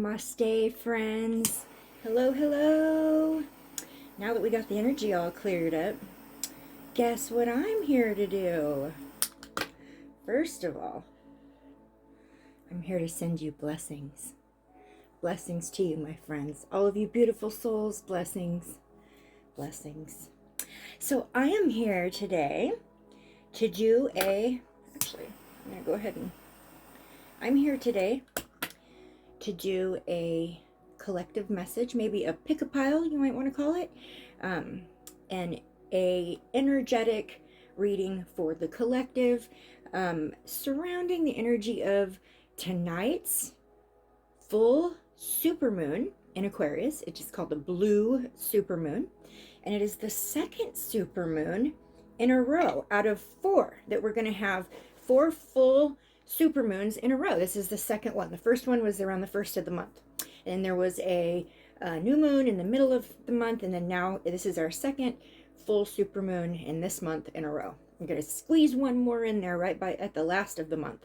Namaste, friends. Hello, hello. Now that we got the energy all cleared up, guess what I'm here to do? First of all, I'm here to send you blessings. Blessings to you, my friends. All of you beautiful souls, blessings. Blessings. So I am here today to do I'm going to go ahead and... I'm here today to do a collective message, maybe a pick-a-pile, you might want to call it, and a energetic reading for the collective, surrounding the energy of tonight's full supermoon in Aquarius. It's just called the blue supermoon, and it is the second supermoon in a row out of 4 that we're going to have 4 full supermoons in a row. This is the second one. The first one was around the first of the month, and there was a new moon in the middle of the month, and then now this is our second full supermoon in this month in a row. I'm going to squeeze one more in there right at the last of the month.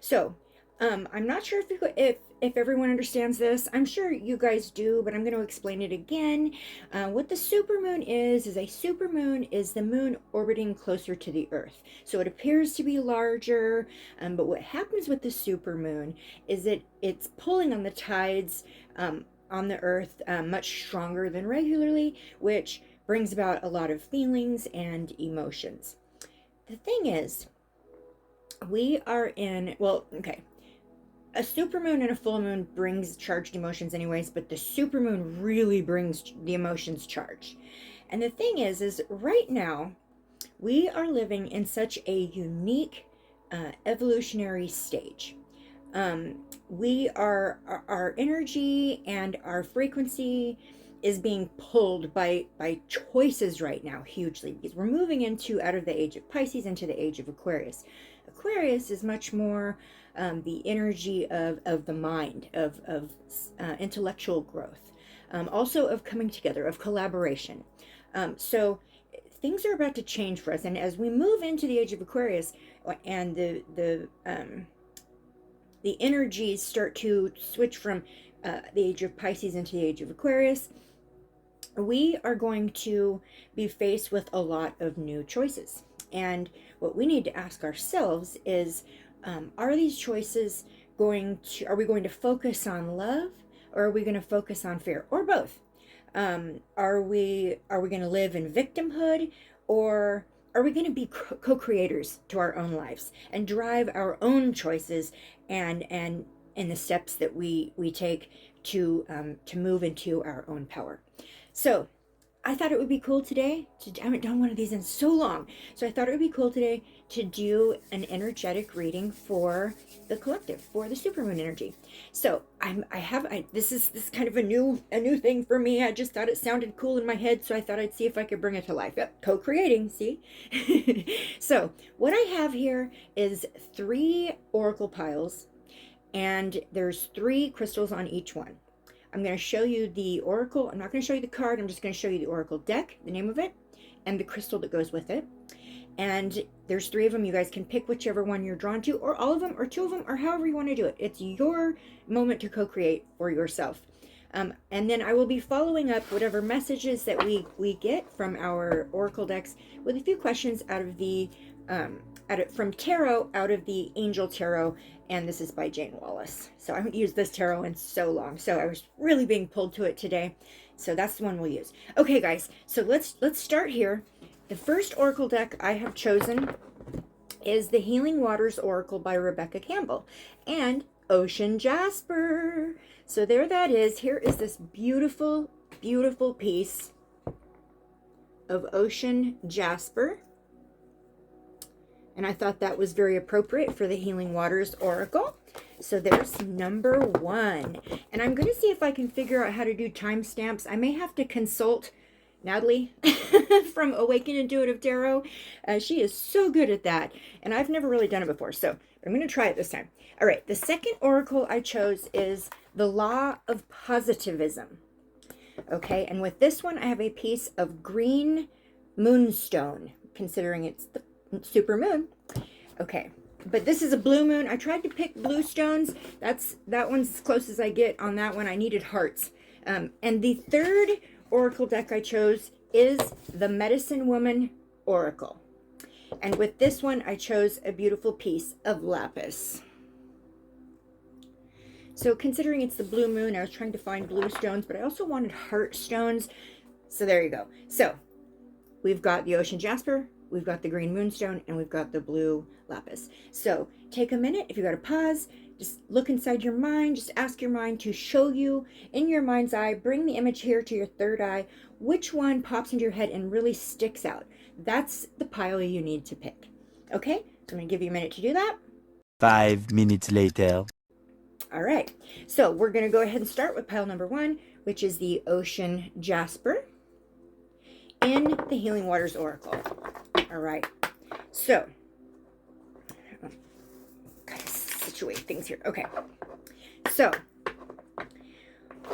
So I'm not sure if everyone understands this. I'm sure you guys do, but I'm going to explain it again. What the supermoon is a supermoon is the moon orbiting closer to the Earth. So it appears to be larger, but what happens with the supermoon is it's pulling on the tides on the Earth much stronger than regularly, which brings about a lot of feelings and emotions. The thing is, we are in, a supermoon and a full moon brings charged emotions anyways, but the supermoon really brings the emotions charged. And the thing is right now, we are living in such a unique evolutionary stage. Our energy and our frequency is being pulled by choices right now hugely, because we're moving out of the age of Pisces into the age of Aquarius. Aquarius is much more the energy of the mind, of intellectual growth, also of coming together, of collaboration. So things are about to change for us, and as we move into the age of Aquarius, and the energies start to switch from the age of Pisces into the age of Aquarius, we are going to be faced with a lot of new choices. And what we need to ask ourselves is, are these choices are we going to focus on love, or are we going to focus on fear, or both? Are we going to live in victimhood, or are we going to be co-creators to our own lives and drive our own choices and the steps that we take to move into our own power? So I thought it would be cool today I haven't done one of these in so long. So I thought it would be cool today to do an energetic reading for the collective, for the supermoon energy. So this is kind of a new thing for me. I just thought it sounded cool in my head, so I thought I'd see if I could bring it to life. Yep, co-creating, see? So what I have here is 3 oracle piles, and there's 3 crystals on each one. I'm going to show you the oracle. I'm not going to show you the card. I'm just going to show you the oracle deck, the name of it, and the crystal that goes with it. And there's 3 of them. You guys can pick whichever one you're drawn to, or all of them, or 2 of them, or however you want to do it. It's your moment to co-create for yourself. And then I will be following up whatever messages that we get from our oracle decks with a few questions out of the from tarot, out of the Angel Tarot, and this is by Jane Wallace. So I haven't used this tarot in so long, so I was really being pulled to it today. So that's the one we'll use. Okay, guys, so let's start here. The first oracle deck I have chosen is the Healing Waters Oracle by Rebecca Campbell and Ocean Jasper. So there that is. Here is this beautiful, beautiful piece of Ocean Jasper. And I thought that was very appropriate for the Healing Waters Oracle. So there's number 1. And I'm going to see if I can figure out how to do timestamps. I may have to consult Natalie from Awaken Intuitive Tarot. She is so good at that. And I've never really done it before. So I'm going to try it this time. All right. The second oracle I chose is the Law of Positivism. Okay. And with this one, I have a piece of green moonstone, considering it's the supermoon. Okay, But this is a blue moon. I tried to pick blue stones. That one's as close as I get on that one. I needed hearts. And the third oracle deck I chose is the Medicine Woman Oracle. And with this one, I chose a beautiful piece of lapis. So considering it's the blue moon, I was trying to find blue stones, but I also wanted heart stones. So there you go. So we've got the ocean jasper, we've got the green moonstone, and we've got the blue lapis. So take a minute. If you got to pause, just look inside your mind. Just ask your mind to show you in your mind's eye. Bring the image here to your third eye. Which one pops into your head and really sticks out? That's the pile you need to pick. Okay, so I'm going to give you a minute to do that. 5 minutes later. All right, so we're going to go ahead and start with pile number 1, which is the ocean jasper in the Healing Waters Oracle. All right, so kind of situate things here. Okay, so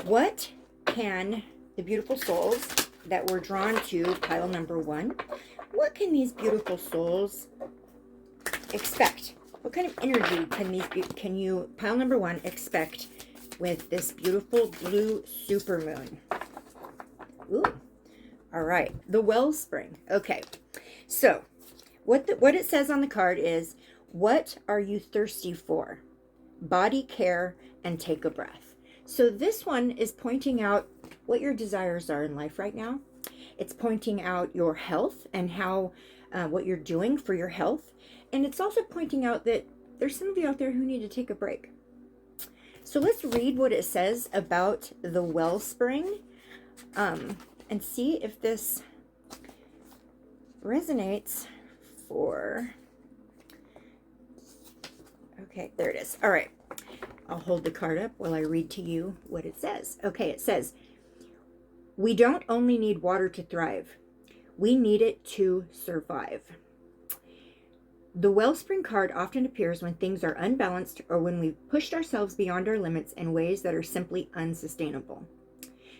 what can the beautiful souls that were drawn to pile number 1, what can these beautiful souls expect? What kind of energy can you, pile number 1, expect with this beautiful blue supermoon? Ooh. All right, the wellspring. Okay, so what it says on the card is, what are you thirsty for? Body care and take a breath. So this one is pointing out what your desires are in life right now. It's pointing out your health and how what you're doing for your health. And it's also pointing out that there's some of you out there who need to take a break. So let's read what it says about the wellspring and see if this resonates for... Okay, there it is. All right. I'll hold the card up while I read to you what it says. Okay, it says, we don't only need water to thrive. We need it to survive. The wellspring card often appears when things are unbalanced or when we've pushed ourselves beyond our limits in ways that are simply unsustainable.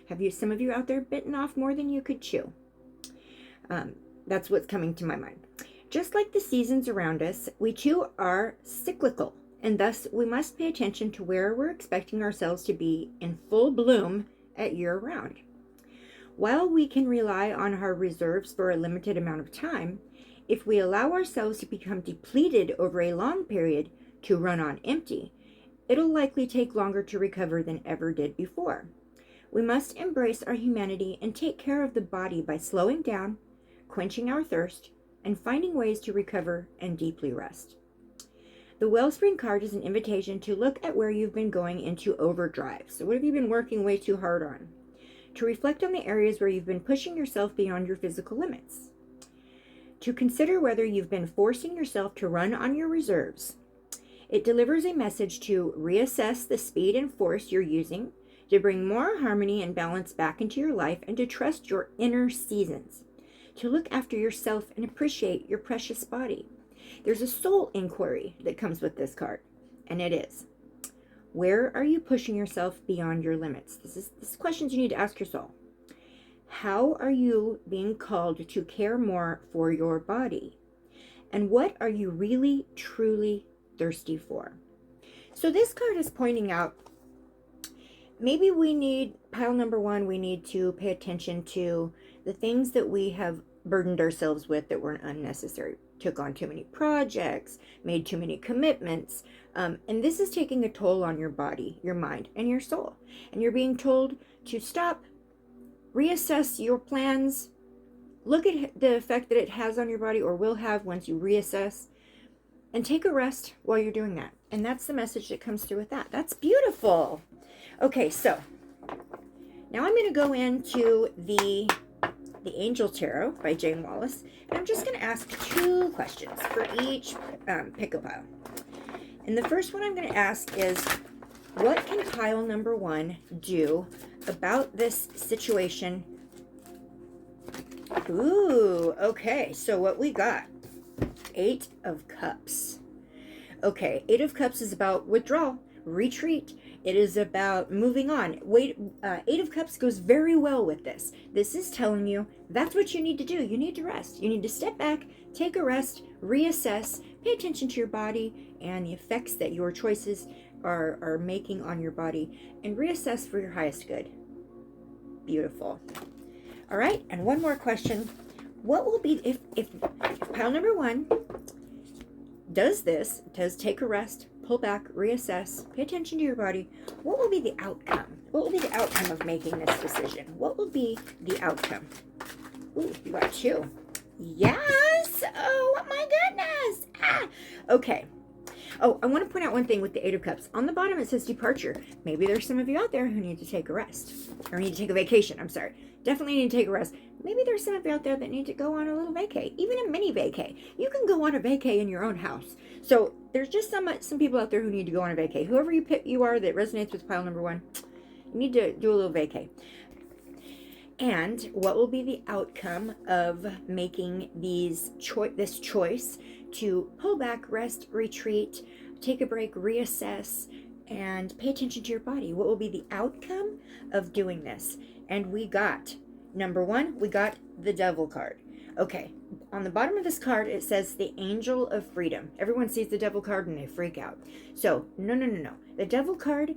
Have some of you out there bitten off more than you could chew? That's what's coming to my mind. Just like the seasons around us, we too are cyclical, and thus we must pay attention to where we're expecting ourselves to be in full bloom at year-round. While we can rely on our reserves for a limited amount of time, if we allow ourselves to become depleted over a long period, to run on empty, it'll likely take longer to recover than ever did before. We must embrace our humanity and take care of the body by slowing down, quenching our thirst, and finding ways to recover and deeply rest. The Wellspring card is an invitation to look at where you've been going into overdrive. So what have you been working way too hard on? To reflect on the areas where you've been pushing yourself beyond your physical limits. To consider whether you've been forcing yourself to run on your reserves. It delivers a message to reassess the speed and force you're using, to bring more harmony and balance back into your life, and to trust your inner seasons. To look after yourself and appreciate your precious body. There's a soul inquiry that comes with this card, and it is, where are you pushing yourself beyond your limits? This is questions you need to ask your soul. How are you being called to care more for your body? And what are you really, truly thirsty for? So this card is pointing out, maybe we need, pile number 1, we need to pay attention to the things that we have burdened ourselves with that were unnecessary. Took on too many projects, made too many commitments. And this is taking a toll on your body, your mind, and your soul. And you're being told to stop, reassess your plans, look at the effect that it has on your body or will have once you reassess, and take a rest while you're doing that. And that's the message that comes through with that. That's beautiful. Okay, so now I'm going to go into the Angel Tarot by Jane Wallace. And I'm just going to ask 2 questions for each pick-a-pile. And the first one I'm going to ask is, what can pile number 1 do about this situation? Ooh, okay, so what we got? 8 of Cups. Okay, 8 of Cups is about withdrawal, retreat. It is about moving on. Eight of Cups goes very well with this. This is telling you that's what you need to do. You need to rest. You need to step back, take a rest, reassess, pay attention to your body and the effects that your choices are making on your body, and reassess for your highest good. Beautiful. All right, and one more question. What will be, if pile number 1 does take a rest, pull back, reassess, pay attention to your body, what will be the outcome? What will be the outcome of making this decision? What will be the outcome? Ooh, you got 2. Yes! Oh, my goodness! Ah! Okay. Oh, I want to point out one thing with the 8 of Cups. On the bottom, it says departure. Maybe there's some of you out there who need to take a rest. Or need to take a vacation, I'm sorry. Definitely need to take a rest. Maybe there's some of you out there that need to go on a little vacay. Even a mini vacay. You can go on a vacay in your own house. So there's just some people out there who need to go on a vacay. Whoever you are that resonates with pile number 1, you need to do a little vacay. And what will be the outcome of making this choice to pull back, rest, retreat, take a break, reassess, and pay attention to your body? What will be the outcome of doing this? And we got, number 1, we got the Devil card. Okay, on the bottom of this card, it says the Angel of Freedom. Everyone sees the Devil card and they freak out. So, no. The Devil card,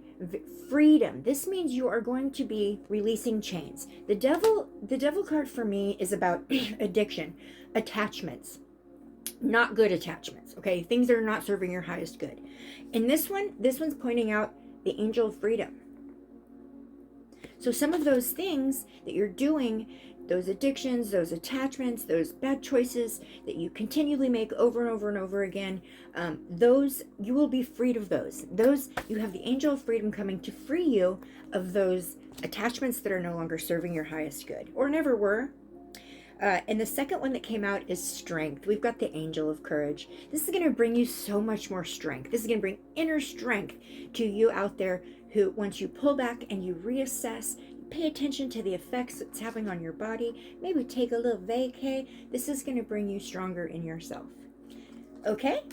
freedom. This means you are going to be releasing chains. The Devil card for me is about addiction, attachments, not good attachments, okay? Things that are not serving your highest good. And this one's pointing out the Angel of Freedom. So some of those things that you're doing, those addictions, those attachments, those bad choices that you continually make over and over and over again, those, you will be freed of those. You have the Angel of Freedom coming to free you of those attachments that are no longer serving your highest good, or never were. And the second one that came out is strength. We've got the Angel of Courage. This is going to bring you so much more strength. This is going to bring inner strength to you out there who, once you pull back and you reassess, pay attention to the effects it's having on your body, maybe take a little vacay, this is going to bring you stronger in yourself. Okay?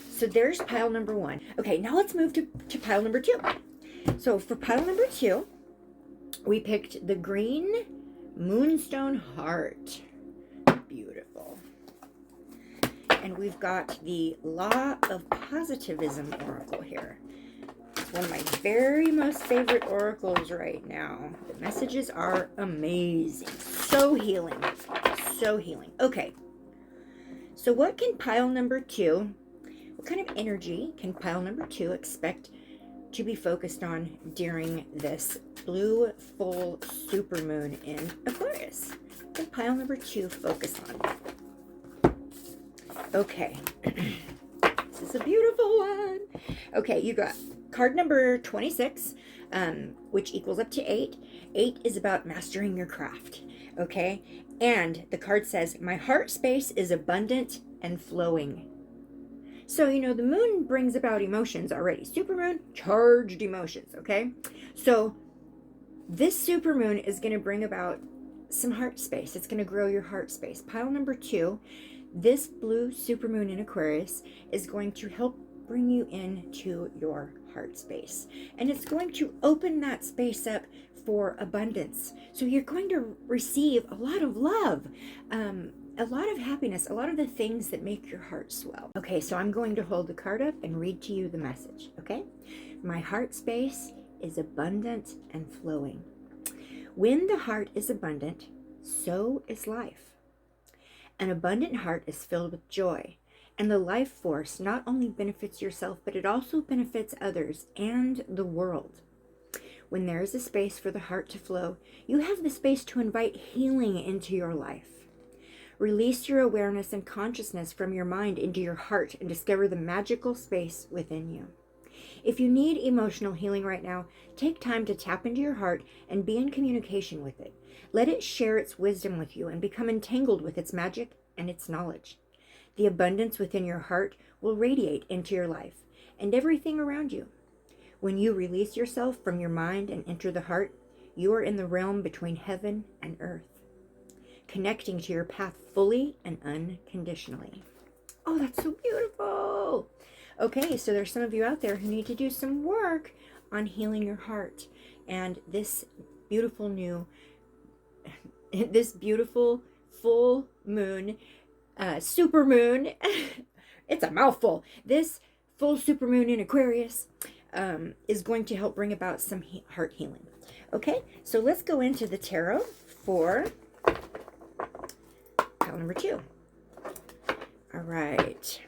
So there's pile number 1. Okay, now let's move to pile number 2. So for pile number 2, we picked the green Moonstone Heart. Beautiful. And we've got the Law of Positivism Oracle here. It's one of my very most favorite oracles right now. The messages are amazing. So healing. So healing. Okay. So what can pile number 2, what kind of energy can pile number 2 expect to be focused on during this blue full supermoon in Aquarius? What can pile number 2 focus on? Okay. This is a beautiful one. Okay, you got card number 26, which equals up to 8. 8 is about mastering your craft. Okay, and the card says, my heart space is abundant and flowing. So, the moon brings about emotions already. Supermoon, charged emotions, okay? So, this supermoon is going to bring about some heart space. It's going to grow your heart space. Pile number 2, this blue supermoon in Aquarius is going to help bring you into your heart space. And it's going to open that space up for abundance. So you're going to receive a lot of love, a lot of happiness, a lot of the things that make your heart swell. Okay, so I'm going to hold the card up and read to you the message, okay? My heart space is abundant and flowing. When the heart is abundant, so is life. An abundant heart is filled with joy, and the life force not only benefits yourself, but it also benefits others and the world. When there is a space for the heart to flow, you have the space to invite healing into your life. Release your awareness and consciousness from your mind into your heart and discover the magical space within you. If you need emotional healing right now, take time to tap into your heart and be in communication with it. Let it share its wisdom with you and become entangled with its magic and its knowledge. The abundance within your heart will radiate into your life and everything around you. When you release yourself from your mind and enter the heart, you are in the realm between heaven and earth, connecting to your path fully and unconditionally. Oh, that's so beautiful. Okay, so there's some of you out there who need to do some work on healing your heart. And this beautiful this beautiful full moon, SuperMoon, it's a mouthful. This full SuperMoon in Aquarius is going to help bring about some heart healing. Okay, so let's go into the tarot for pile number 2. All right.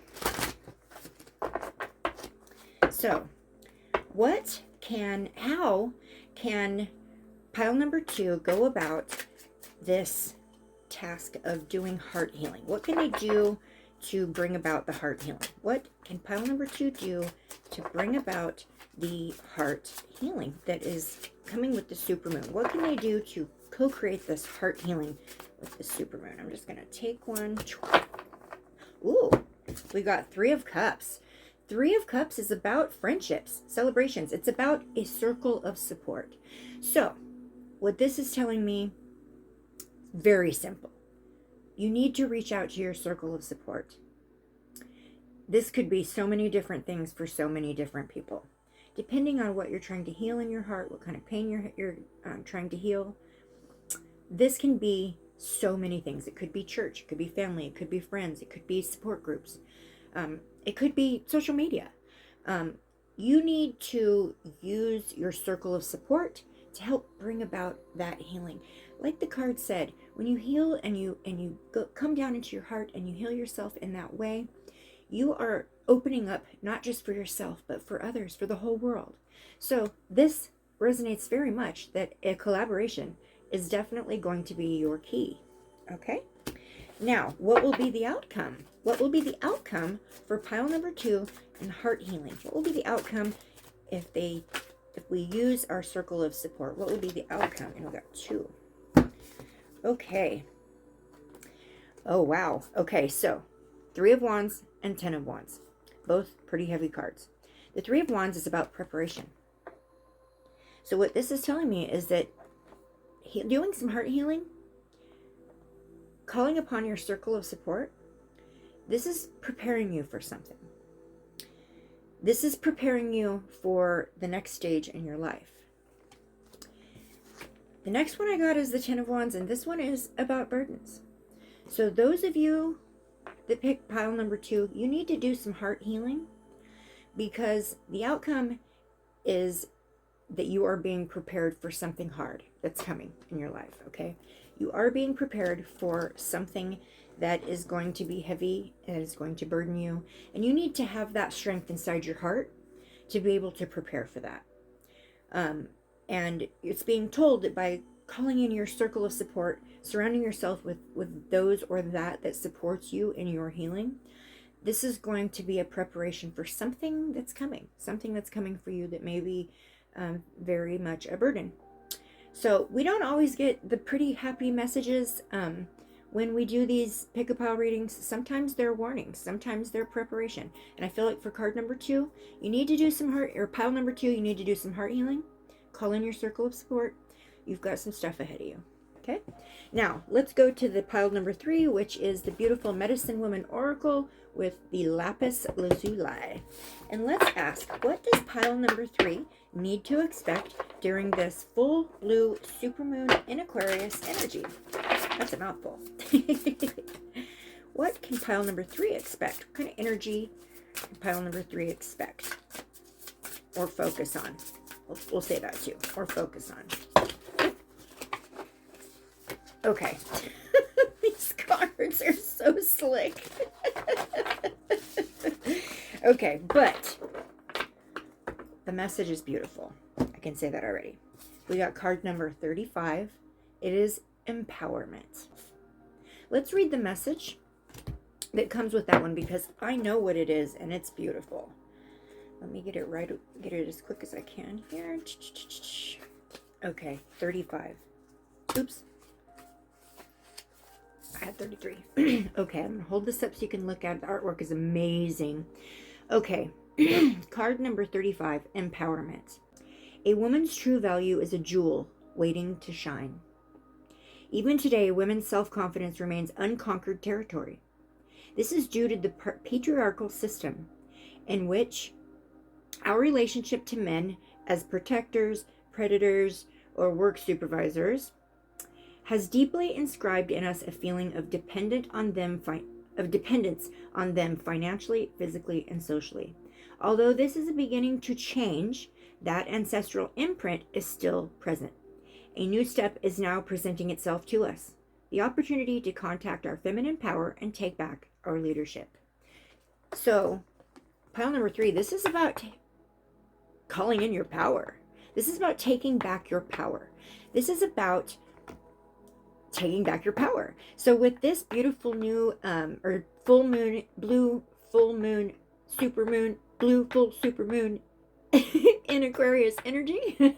So, how can pile number 2 go about this task of doing heart healing? What can they do to bring about the heart healing? What can pile number 2 do to bring about the heart healing that is coming with the supermoon? What can they do to co-create this heart healing with the supermoon? I'm just going to take one. Ooh, we got 3 of Cups. 3 of Cups is about friendships, celebrations. It's about a circle of support. So, what this is telling me, very simple. You need to reach out to your circle of support. This could be so many different things for so many different people. Depending on what you're trying to heal in your heart, what kind of pain you're trying to heal, this can be so many things. It could be church, it could be family, it could be friends, it could be support groups. It could be social media. You need to use your circle of support to help bring about that healing. Like the card said, when you heal and you come down into your heart and you heal yourself in that way, you are opening up not just for yourself, but for others, for the whole world. So this resonates very much that a collaboration is definitely going to be your key. Okay? Now, what will be the outcome? What will be the outcome for pile number 2 and heart healing? What will be the outcome if we use our circle of support? What will be the outcome? And we got 2. Okay. Oh, wow. Okay, so 3 of Wands and 10 of Wands. Both pretty heavy cards. The 3 of Wands is about preparation. So what this is telling me is that doing some heart healing, calling upon your circle of support, this is preparing you for something. This is preparing you for the next stage in your life. The next one I got is the 10 of Wands, and this one is about burdens. So those of you that pick pile number 2, you need to do some heart healing, because the outcome is that you are being prepared for something hard that's coming in your life, okay? You are being prepared for something that is going to be heavy, that is going to burden you, and you need to have that strength inside your heart to be able to prepare for that. And it's being told that by calling in your circle of support, surrounding yourself with those or that supports you in your healing, this is going to be a preparation for something that's coming for you that may be very much a burden. So we don't always get the pretty happy messages when we do these pick-a-pile readings. Sometimes they're warnings, sometimes they're preparation. And I feel like for card number 2, you need to do some heart, or pile number 2, you need to do some heart healing. Call in your circle of support. You've got some stuff ahead of you. Okay, now let's go to the pile number 3, which is the beautiful Medicine Woman Oracle with the Lapis Lazuli. And let's ask, what does pile number 3 need to expect during this full blue supermoon in Aquarius energy? That's a mouthful. What can pile number 3 expect? What kind of energy can pile number 3 expect? Or focus on? We'll say that too. Or focus on. Okay. These cards are so slick. Okay, but the message is beautiful. I can say that already. We got card number 35. It is empowerment. Let's read the message that comes with that one, because I know what it is and it's beautiful. Let me get it right, get it as quick as I can here. Okay, 35. Oops. I had 33. Okay, I'm going to hold this up so you can look at it. The artwork is amazing. Okay, card number 35, empowerment. A woman's true value is a jewel waiting to shine. Even today, women's self-confidence remains unconquered territory. This is due to the patriarchal system in which our relationship to men as protectors, predators, or work supervisors, has deeply inscribed in us a feeling of dependence on them financially, physically, and socially. Although this is beginning to change, that ancestral imprint is still present. A new step is now presenting itself to us, the opportunity to contact our feminine power and take back our leadership. So, pile number 3, this is about calling in your power. This is about taking back your power. This is about taking back your power. So with this beautiful new or full moon, blue full moon, super moon, blue full super moon in Aquarius energy,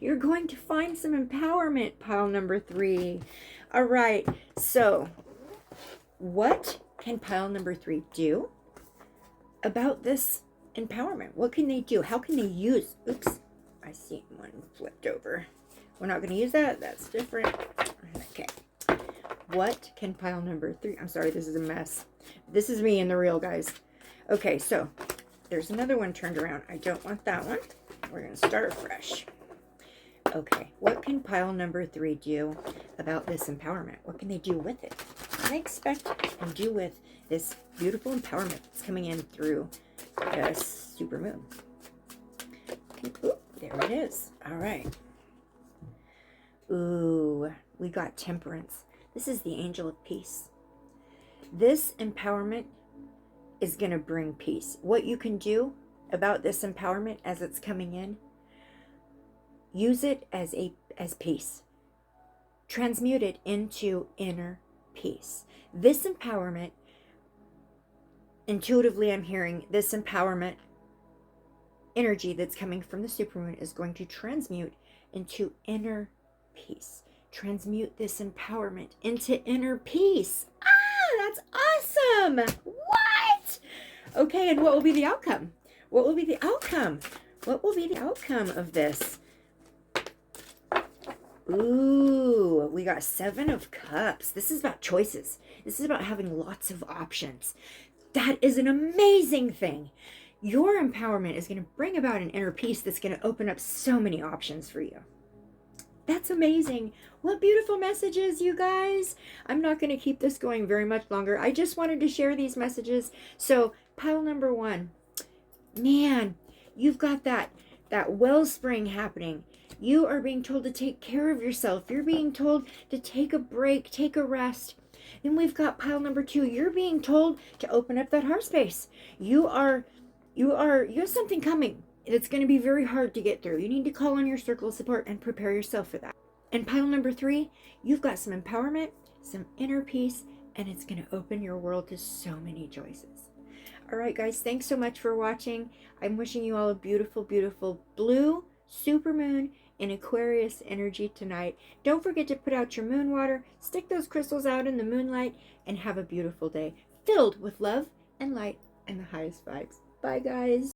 you're going to find some empowerment, pile number 3. All right, so what can pile number 3 do about this empowerment? What can they do? How can they use, oops, I see one flipped over. We're not going to use that. That's different. Okay. What can pile number 3? I'm sorry, this is a mess. This is me in the real, guys. Okay, so there's another one turned around. I don't want that one. We're going to start fresh. Okay, what can pile number 3 do about this empowerment? What can they do with it? What can they expect and do with this beautiful empowerment that's coming in through the super moon? Okay, there it is. All right. Ooh, we got temperance. This is the angel of peace. This empowerment is going to bring peace. What you can do about this empowerment as it's coming in, use it as peace. Transmute it into inner peace. This empowerment, intuitively I'm hearing this empowerment energy that's coming from the supermoon is going to transmute into inner peace. Transmute this empowerment into inner peace. Ah, that's awesome. What? Okay, and what will be the outcome? What will be the outcome? What will be the outcome of this? Ooh, we got 7 of Cups. This is about choices. This is about having lots of options. That is an amazing thing. Your empowerment is going to bring about an inner peace that's going to open up so many options for you. That's amazing. What beautiful messages, you guys. I'm not going to keep this going very much longer. I just wanted to share these messages. So, pile number 1. Man, you've got that wellspring happening. You are being told to take care of yourself. You're being told to take a break, take a rest. Then we've got pile number 2. You're being told to open up that heart space. You have something coming. It's going to be very hard to get through. You need to call on your circle of support and prepare yourself for that. And pile number 3, you've got some empowerment, some inner peace, and it's going to open your world to so many choices. All right, guys, thanks so much for watching. I'm wishing you all a beautiful, beautiful blue super moon in Aquarius energy tonight. Don't forget to put out your moon water, stick those crystals out in the moonlight, and have a beautiful day filled with love and light and the highest vibes. Bye, guys.